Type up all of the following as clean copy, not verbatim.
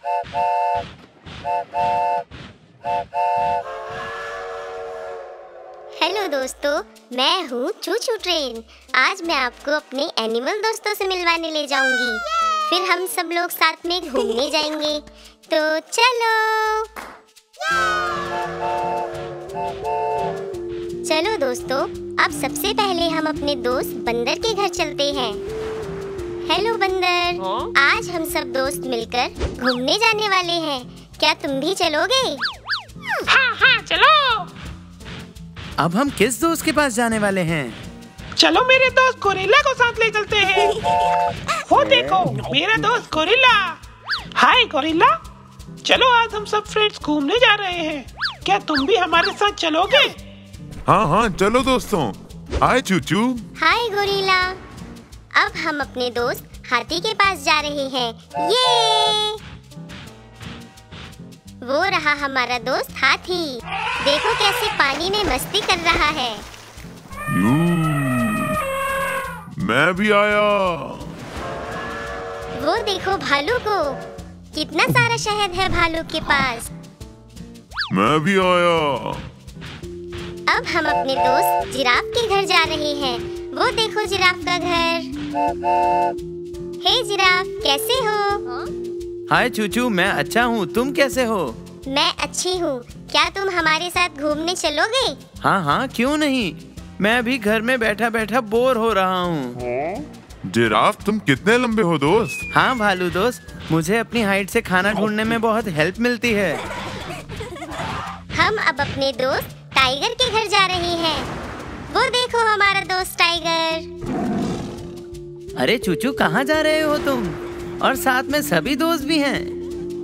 Hello दोस्तों, मैं हूँ चूचू ट्रेन। आज मैं आपको अपने एनिमल दोस्तों से मिलवाने ले जाऊंगी। फिर हम सब लोग साथ में घूमने जाएंगे। तो चलो दोस्तों, अब सबसे पहले हम अपने दोस्त बंदर के घर चलते हैं। हेलो बंदर, आज हम सब दोस्त मिलकर घूमने जाने वाले हैं। क्या तुम भी चलोगे? हाँ चलो। अब हम किस दोस्त के पास जाने वाले हैं? चलो मेरे दोस्त गोरिल्ला को साथ ले चलते हैं। वो देखो मेरा दोस्त गोरिल्ला। हाय गोरिल्ला, चलो आज हम सब फ्रेंड्स घूमने जा रहे हैं। क्या तुम भी हमारे साथ चलोगे? हाँ चलो दोस्तों। हाय चूचू। हाय गोरिल्ला। अब हम अपने दोस्त हाथी के पास जा रहे हैं। ये वो रहा हमारा दोस्त हाथी। देखो कैसे पानी में मस्ती कर रहा है। मैं भी आया। वो देखो भालू को, कितना सारा शहद है भालू के पास। मैं भी आया। अब हम अपने दोस्त जिराफ के घर जा रहे हैं। वो देखो जिराफ का घर। हे जिराफ, कैसे हो? हाय चूचू, मैं अच्छा हूँ, तुम कैसे हो? मैं अच्छी हूँ। क्या तुम हमारे साथ घूमने चलोगे? हाँ क्यों नहीं। मैं अभी घर में बैठा बैठा बोर हो रहा हूँ। जिराफ, तुम कितने लंबे हो दोस्त? हाँ भालू दोस्त, मुझे अपनी हाइट से खाना ढूंढने में बहुत हेल्प मिलती है। हम अब अपने दोस्त टाइगर के घर जा रहे हैं। वो देखो हमारा दोस्त टाइगर। अरे चूचू, कहाँ जा रहे हो तुम? और साथ में सभी दोस्त भी हैं।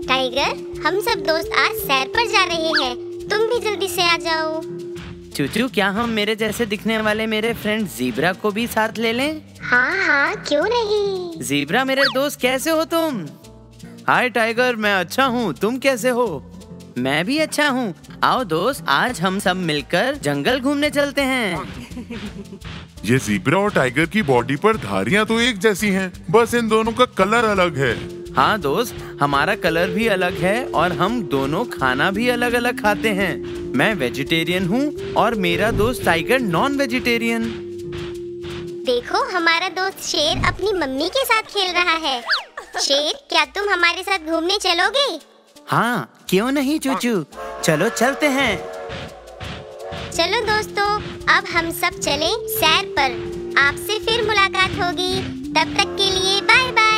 टाइगर, हम सब दोस्त आज सैर पर जा रहे हैं। तुम भी जल्दी से आ जाओ। चूचू, क्या हम मेरे जैसे दिखने वाले मेरे फ्रेंड ज़ीब्रा को भी साथ ले लें? हाँ क्यों नहीं। ज़ीब्रा मेरे दोस्त, कैसे हो तुम? हाय टाइगर, मैं अच्छा हूँ, तुम कैसे हो? मैं भी अच्छा हूँ। आओ दोस्त, आज हम सब मिलकर जंगल घूमने चलते हैं। ये ज़ीब्रा और टाइगर की बॉडी पर धारियां तो एक जैसी हैं, बस इन दोनों का कलर अलग है। हाँ दोस्त, हमारा कलर भी अलग है और हम दोनों खाना भी अलग अलग खाते हैं। मैं वेजिटेरियन हूँ और मेरा दोस्त टाइगर नॉन वेजिटेरियन। देखो हमारा दोस्त शेर अपनी मम्मी के साथ खेल रहा है। शेर, क्या तुम हमारे साथ घूमने चलोगे? हाँ क्यों नहीं चूचू, चलो चलते हैं। चलो दोस्तों, अब हम सब चलें सैर पर। आपसे फिर मुलाकात होगी। तब तक के लिए बाय बाय।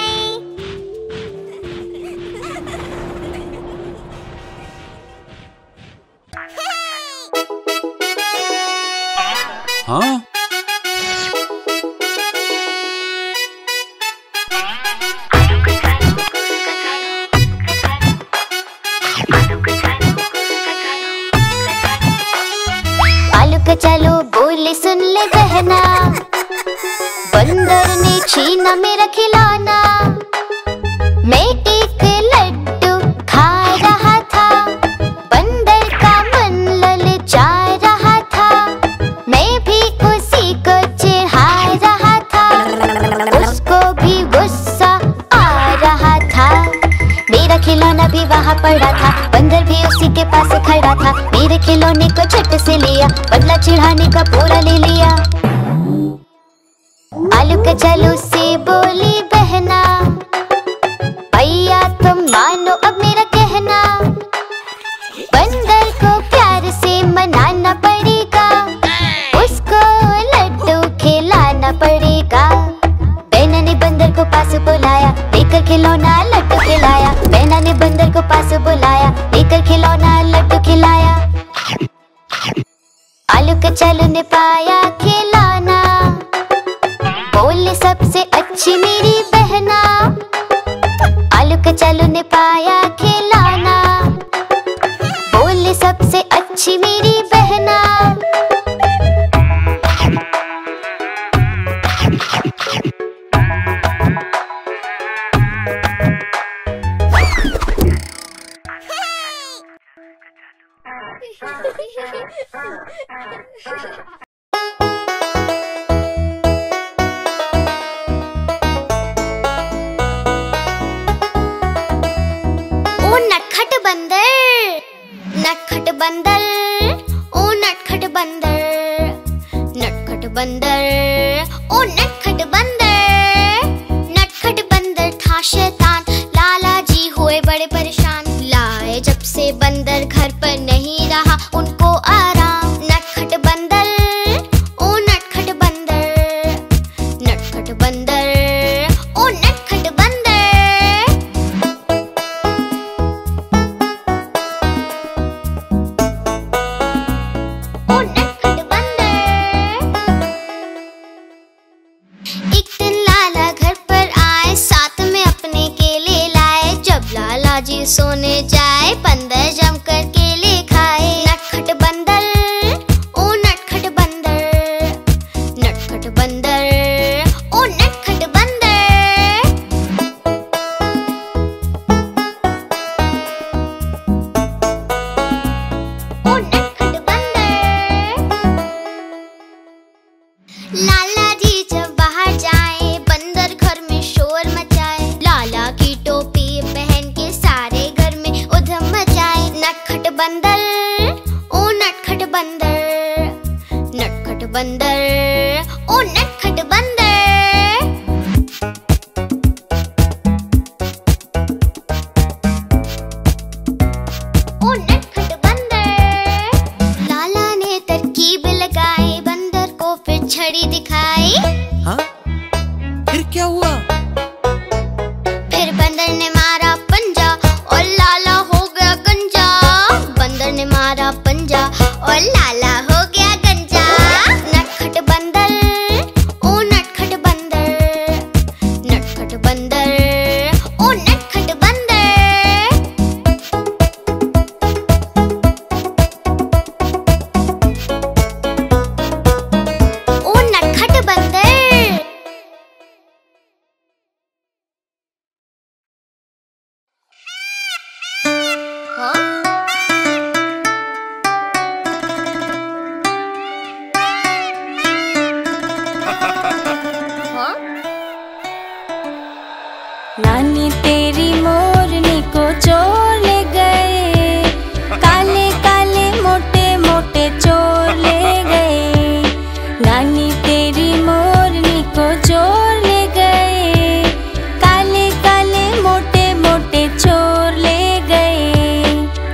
हाँ चलो बोले सुन ले बहना, बंदर ने छीना मेरा खिलौना। मैं एक लड्डू खा रहा था, बंदर का मन ललचा रहा था। मैं भी उसी को चिढ़ा रहा था, उसको भी गुस्सा आ रहा था। मेरा खिलौना भी वहाँ पड़ा था, बंदर भी उसी के पास खड़ा था। मेरे खिलौने को झट से लिया, बदला चिढ़ाने का पूरा ले लिया। आलू के चलो से बोली बहना, भैया तुम मानो अब मेरा कहना। बंदर को प्यार से मनाना पड़ेगा, उसको लड्डू खिलाना पड़ेगा। बहना ने बंदर को पास बुलाया, लेकर खिलौना लड्डू खिलाया। बहना ने बंदर को पास बुलाया, लेकर खिलौना लड्डू खिलाया। आलू का चलो ने पाया खिलौना, बोले सबसे अच्छी मेरी बहना। आलू का चलो ने पाया खिलौना, बोले सबसे अच्छी मेरी बहना। नटखट बंदर, नटखट बंदर, ओ नटखट बंदर, नटखट बंदर, ओ नटखट बंदर। नटखट बंदर था शैतान, लाला जी हुए बड़े परेशान। लाए जब से बंदर घर पर नहीं रहा उनको आराम। नटखट बंदर, ओ नटखट बंदर, नटखट बंदर, ओ नटखट बंदर। ओ नटखट बंदर। एक दिन लाला घर पर आए, साथ में अपने केले लाए। जब लाला जी सोने जाए, बंदर जमकर केले खाए। नटखट बंदर, ओ नटखट बंदर, नटखट बंदर, ओ नटखट बंदर। ओ नटखट बंदर। लाला जी जब बाहर जाए, बंदर घर में शोर मचाए। लाला की टोपी पहन के सारे घर में उधम मचाए। नटखट बंदर, ओ नटखट बंदर, नटखट बंदर, ओ नटखट बंदर। ओ नटखट बंदर। लाला ने तरकीब लगाई, बंदर को फिर छड़ी दिखाई। हाँ? फिर क्या हुआ? फिर बंदर ने मारा पंजा और लाला हो गया गंजा। बंदर ने मारा पंजा और लाला हो गया गंजा। नटखट बंदर, ओ नटखट बंदर, नटखट बंदर, ओ नटखट बंदर। ओ नटखट बंदर। नानी तेरी मोरनी को चोर ले गए, काले काले मोटे मोटे चोर ले गए। नानी तेरी मोरनी को चोर ले गए, काले काले मोटे मोटे चोर ले गए।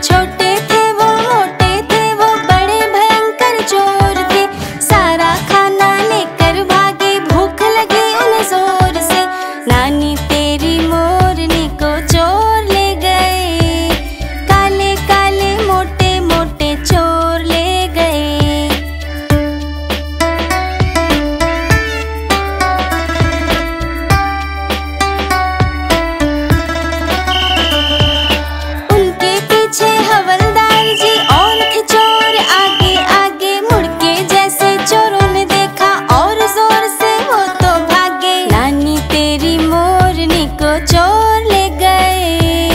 छोटे थे वो मोटे थे वो बड़े भयंकर चोर थे, सारा खाना लेकर भागे, भूख लगी उन्हें जोर से। नानी तेरी मोरनी को चोर ले गए, काले काले मोटे मोटे चोर ले गए। उनके पीछे हवलदार जी और थे चोर आगे आगे। मुड़ के जैसे चोरों ने देखा और जोर से वो तो भागे। नानी तेरी मोरनी को चोर ले गए,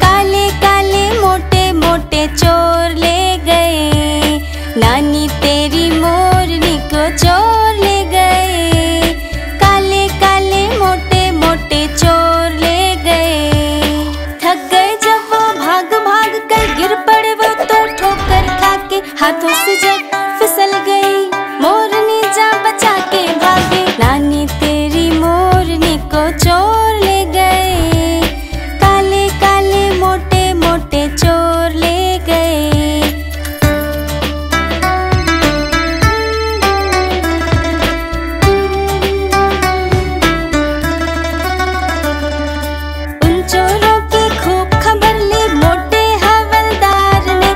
काले काले मोटे मोटे चोर ले गए। नानी तेरी मोरनी को चोर ले गए, काले काले मोटे मोटे चोर ले गए। थक गए जब वो भाग भाग कर, गिर पड़े वो तो ठोकर खा के। हाथों से जब फिसल गई, मोरनी जान बचा के भागे। नानी तेरी मोरनी को चोर ले गए, काले काले मोटे मोटे चोर ले गए। उन चोरों की खूब खबर ली मोटे हवलदार ने,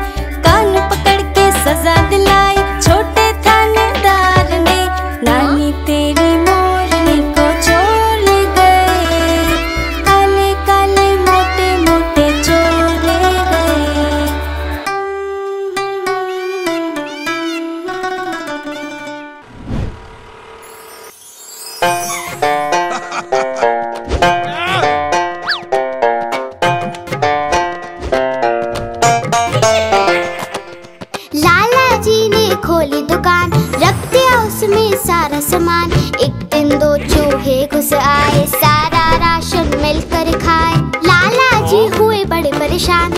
कान पकड़ के सजा दिलाई छोटे थानेदार ने। नानी तेरी मोरनी को चोर ले गए, काले काले मोटे मोटे चोर ले गए। लाला जी ने खोली दुकान, रख दिया उसमें सारा सामान। एक दिन दो चूहे घुस आए, सारा राशन मिलकर खाए। लाला जी हुए बड़े परेशान,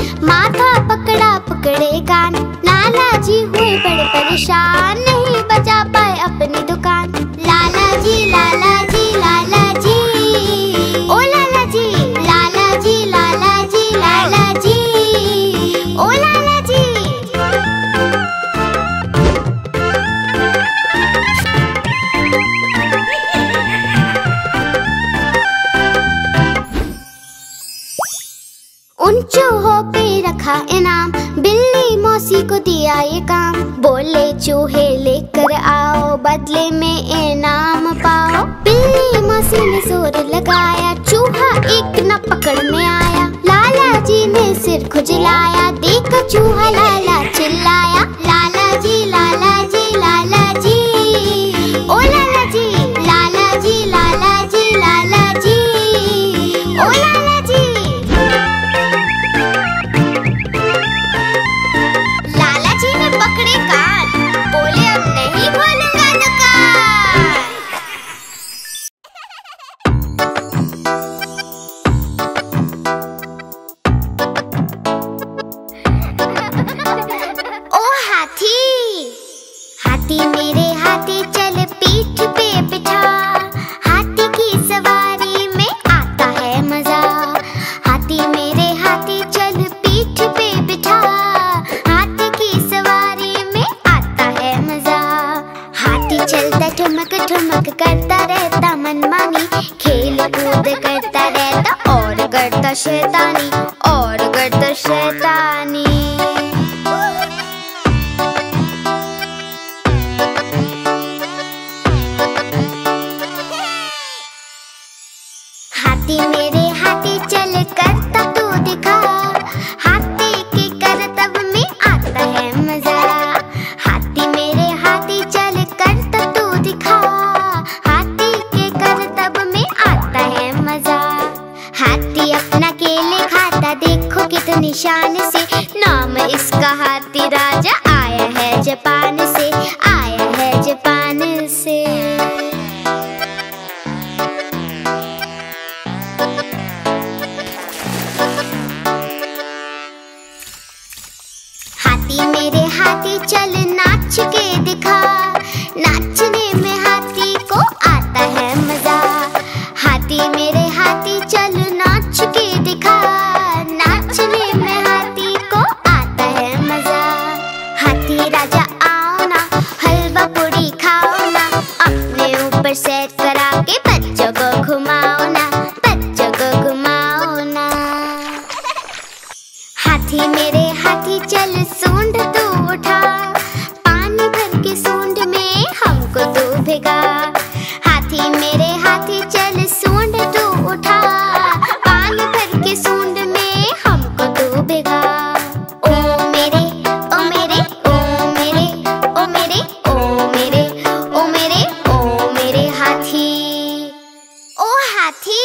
परेशान, नहीं बचा पाए अपनी दुकान। लाला जी लाला जी लाला जी, ओ लाला जी लाला जी लाला जी लाला जी, ओ लाला जी। उन चूहों पे रखा इनाम, बिल्ली मौसी को दिया ये काम। बोले चूहे लेकर आओ, बदले में इनाम पाओ। बिल्ली मौसी ने जोर लगाया, चूहा एक न पकड़ में आया। लाला जी ने सिर खुजलाया, देखा चूहा लाला चिल्लाया। लाला जी लाला जी लाला जी, ओ लाला जी लाला जी लाला जी लाला जी, ओ लाला जी। लाला जी ने पकड़े कान, बोले अब नहीं खोलूंगा दुकान। ओ हाथी, हाथी मेरे हाथी चल पीठ पे बिठा। हाथी की सवारी में आता है मजा। हाथी मेरे हाथी चल पीठ पे बिठा। हाथी की सवारी में आता है मजा। हाथी चलता ठुमक ठुमक करता रहता मनमानी। खेल कूद करता रहता और करता शैतानी, और करता शैतानी। हाथी मेरे हाथी चल करता तू दिखा। हाथी के करतब में आता है मजा। हाथी मेरे हाथी चल करता तू दिखा। हाथी के करतब में आता है मजा। हाथी अपना केले खाता, देखो कितनी शान से। नाम इसका हाथी राजा, आया है जापान से, आया है जापान से। हाथी मेरे हाथी चल नाच के दिखा। नाचने में हाथी को आता है मजा। हाथी मेरे हाथी चल नाच के दिखा। नाचने में हाथी को आता है मजा। हाथी राजा आओ ना, हलवा पूरी खाओ ना। अपने ऊपर सैर करा के बच्चों को घुमाओ ना, बच्चों को घुमाओ ना। हाथी मेरे हाथी चल सूंड तू उठा। पानी भर के सूंड में हमको तू भिगा। हाथी मेरे हाथी चल सूंड तू उठा। पानी भर के सूंड में हमको तू भिगा। ओ मेरे ओ मेरे ओ मेरे ओ मेरे ओ मेरे ओ मेरे ओ मेरे हाथी, ओ हाथी।